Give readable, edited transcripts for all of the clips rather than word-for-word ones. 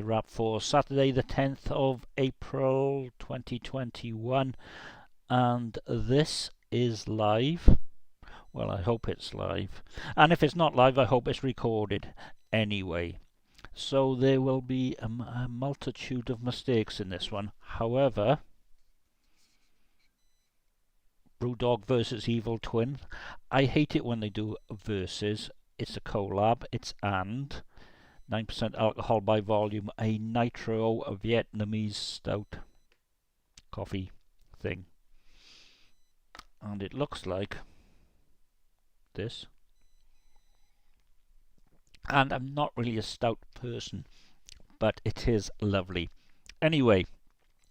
wrap for Saturday the 10th of April 2021, and this is live. Well, I hope it's live, and if it's not live, I hope it's recorded anyway. So there will be a multitude of mistakes in this one. However, Brewdog versus Evil Twin, I hate it when they do versus. It's a collab, it's and 9% alcohol by volume, a nitro, a Vietnamese stout coffee thing. And it looks like this. And I'm not really a stout person, but it is lovely. Anyway,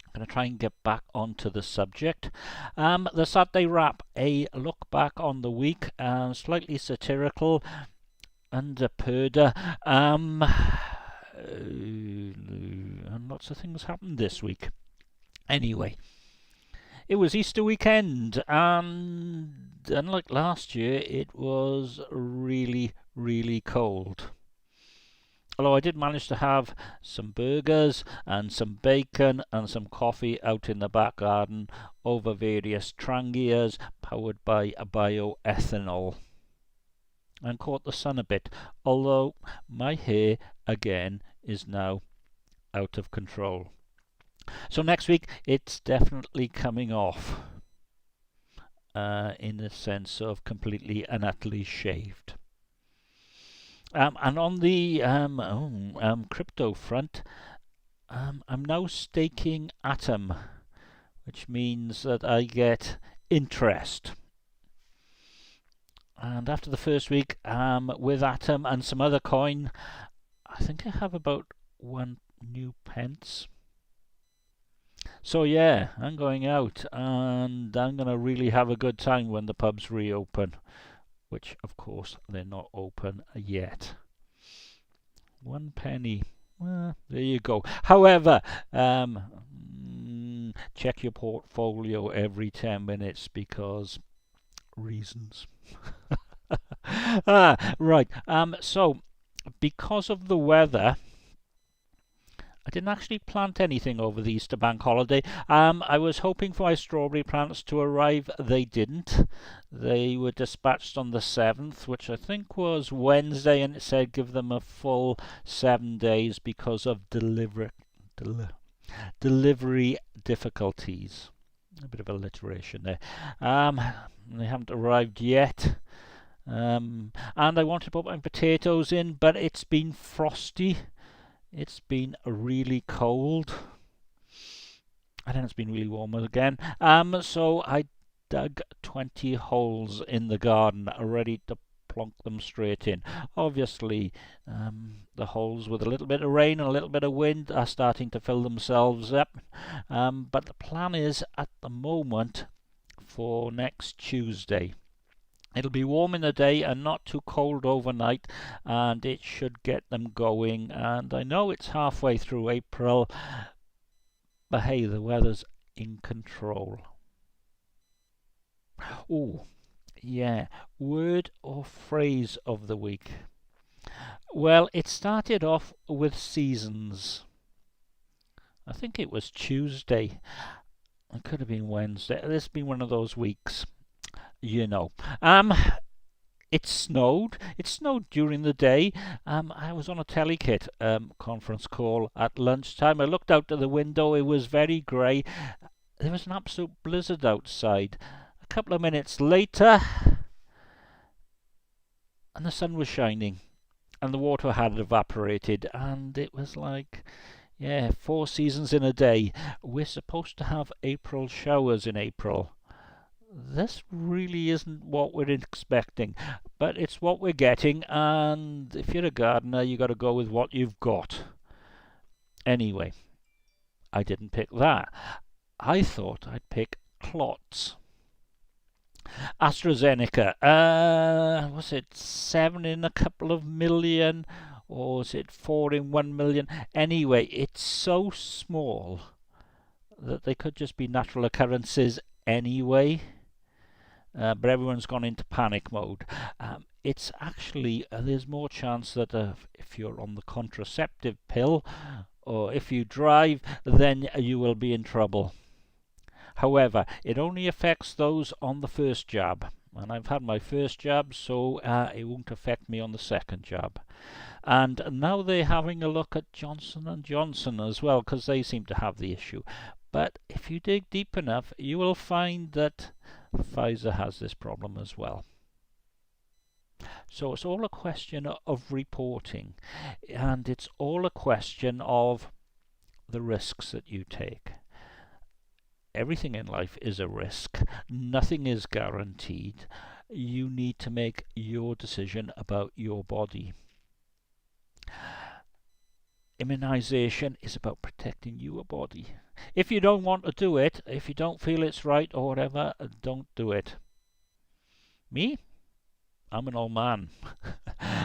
I'm going to try and get back onto the subject. The Saturday wrap, a look back on the week, slightly satirical, under Purda, and lots of things happened this week. Anyway, it was Easter weekend, and unlike last year, it was really, really cold. Although I did manage to have some burgers and some bacon and some coffee out in the back garden over various trangias powered by bioethanol, and caught the sun a bit, although my hair again is now out of control. So next week it's definitely coming off, in the sense of completely and utterly shaved. And on the crypto front, I'm now staking Atom, which means that I get interest. And after the first week, with Atom and some other coin, I think I have about 1 new pence. So yeah, I'm going out, and I'm going to really have a good time when the pubs reopen, which of course they're not open yet. 1 penny. Well, there you go. However, check your portfolio every 10 minutes because reasons. Right. So because of the weather, I didn't actually plant anything over the Easter bank holiday. I was hoping for my strawberry plants to arrive. They didn't. They were dispatched on the 7th, which I think was Wednesday, and it said give them a full 7 days because of delivery difficulties. A bit of alliteration there. They haven't arrived yet. And I wanted to put my potatoes in, but it's been frosty. It's been really cold, and then it's been really warm again. So I dug 20 holes in the garden, ready to plonk them straight in. Obviously, the holes with a little bit of rain and a little bit of wind are starting to fill themselves up. But the plan is, at the moment, for next Tuesday. It'll be warm in the day and not too cold overnight, and it should get them going. And I know it's halfway through April, but hey, the weather's in control. Oh, yeah, word or phrase of the week. Well, it started off with seasons. I think it was Tuesday. It could have been Wednesday. This has been one of those weeks. You know, it snowed. It snowed during the day. I was on a telekit conference call at lunchtime. I looked out of the window. It was very grey. There was an absolute blizzard outside. A couple of minutes later, and the sun was shining, and the water had evaporated, and it was like, yeah, 4 seasons in a day. We're supposed to have April showers in April. This really isn't what we're expecting, but it's what we're getting, and if you're a gardener, you got to go with what you've got. Anyway, I didn't pick that. I thought I'd pick Clots. AstraZeneca, was it 7 in a couple of million, or was it 4 in 1 million? Anyway, it's so small that they could just be natural occurrences anyway. But everyone's gone into panic mode. It's actually, there's more chance that if you're on the contraceptive pill or if you drive, then you will be in trouble. However, it only affects those on the first jab. And I've had my first jab, so it won't affect me on the second jab. And now they're having a look at Johnson & Johnson as well, because they seem to have the issue. But if you dig deep enough, you will find that Pfizer has this problem as well. So it's all a question of reporting, and it's all a question of the risks that you take. Everything in life is a risk. Nothing is guaranteed. You need to make your decision about your body. Immunization is about protecting your body. If you don't want to do it, if you don't feel it's right or whatever, don't do it. Me? I'm an old man.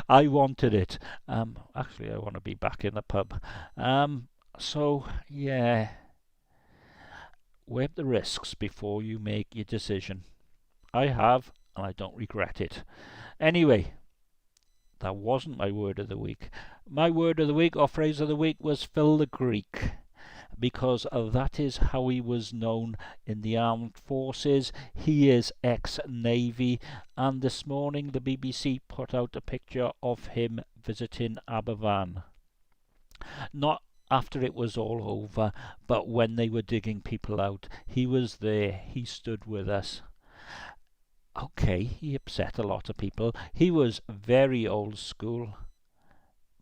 I wanted it. Actually, I want to be back in the pub. So, yeah. Weigh up the risks before you make your decision. I have, and I don't regret it. Anyway, that wasn't my word of the week. My word of the week, or phrase of the week, was Phil the Greek, because that is how he was known in the armed forces. He is ex-Navy, and this morning the BBC put out a picture of him visiting Aberfan. Not after it was all over, but when they were digging people out. He was there. He stood with us. Okay, he upset a lot of people. He was very old school,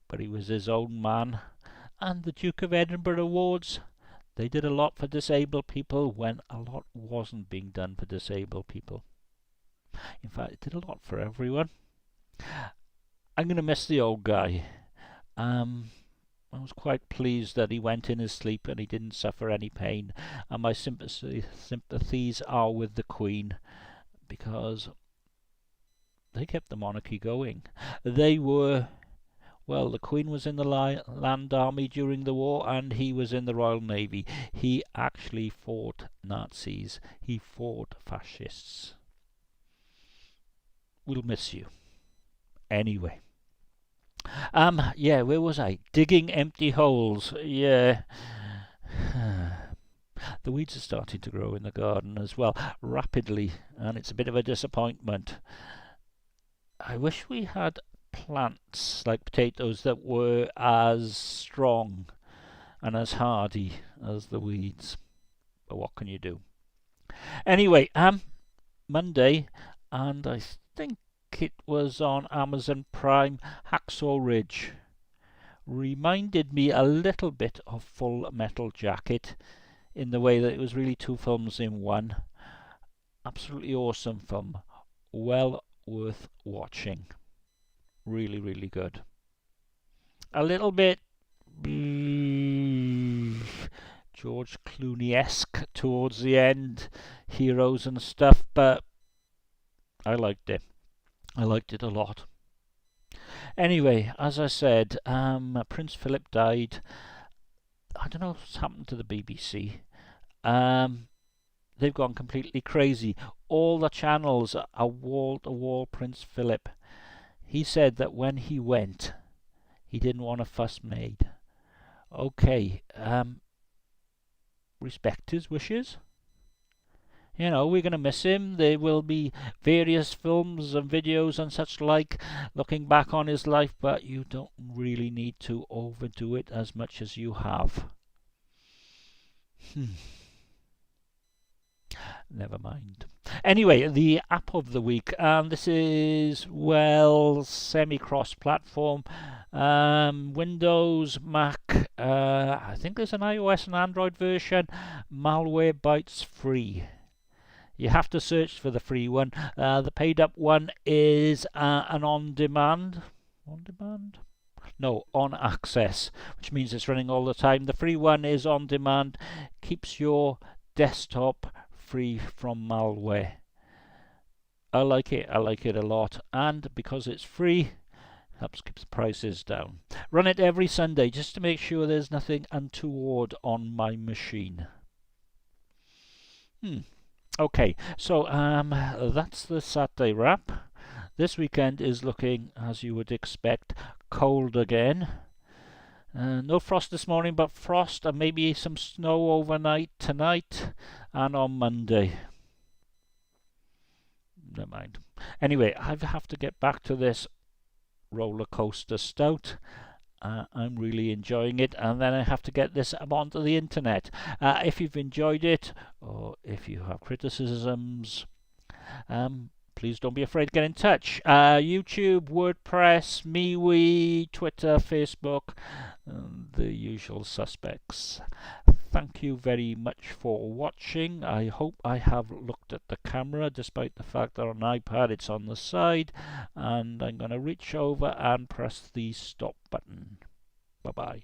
but he was his own man. And the Duke of Edinburgh Awards, they did a lot for disabled people when a lot wasn't being done for disabled people. In fact, it did a lot for everyone. I'm going to miss the old guy. I was quite pleased that he went in his sleep and he didn't suffer any pain. And my sympathies are with the Queen, because they kept the monarchy going. They were, well, the Queen was in the Land Army during the war, and he was in the Royal Navy. He actually fought Nazis. He fought fascists. We'll miss you. Anyway. Yeah, where was I? Digging empty holes. Yeah. The weeds are starting to grow in the garden as well, rapidly, and it's a bit of a disappointment. I wish we had plants like potatoes that were as strong and as hardy as the weeds. But what can you do? Anyway, Monday, and I think it was on Amazon Prime, Hacksaw Ridge. Reminded me a little bit of Full Metal Jacket in the way that it was really two films in one. Absolutely awesome film. Well worth watching. Really, really good. A little bit George Clooney-esque towards the end, heroes and stuff, but I liked it. I liked it a lot. Anyway, as I said, Prince Philip died. I don't know what's happened to the BBC. They've gone completely crazy. All the channels are wall-to-wall Prince Philip. He said that when he went, he didn't want a fuss made. Okay, respect his wishes. You know, we're going to miss him. There will be various films and videos and such like looking back on his life, but you don't really need to overdo it as much as you have. Never mind. Anyway, the app of the week. This is, well, semi-cross-platform. Windows, Mac, I think there's an iOS and Android version. Malwarebytes free. You have to search for the free one. The paid up one is an on-demand. On-demand? No, on access, which means it's running all the time. The free one is on demand. Keeps your desktop free from malware. I like it. I like it a lot. And because it's free, helps keep the prices down. Run it every Sunday just to make sure there's nothing untoward on my machine. Okay, so that's the Saturday wrap. This weekend is looking, as you would expect, cold again. No frost this morning, but frost and maybe some snow overnight tonight and on Monday. Never mind. Anyway, I have to get back to this roller coaster stout. I'm really enjoying it, and then I have to get this onto the internet. If you've enjoyed it, or if you have criticisms, please don't be afraid to get in touch. YouTube, WordPress, MeWe, Twitter, Facebook, the usual suspects. Thank you very much for watching. I hope I have looked at the camera, despite the fact that on iPad it's on the side. And I'm going to reach over and press the stop button. Bye-bye.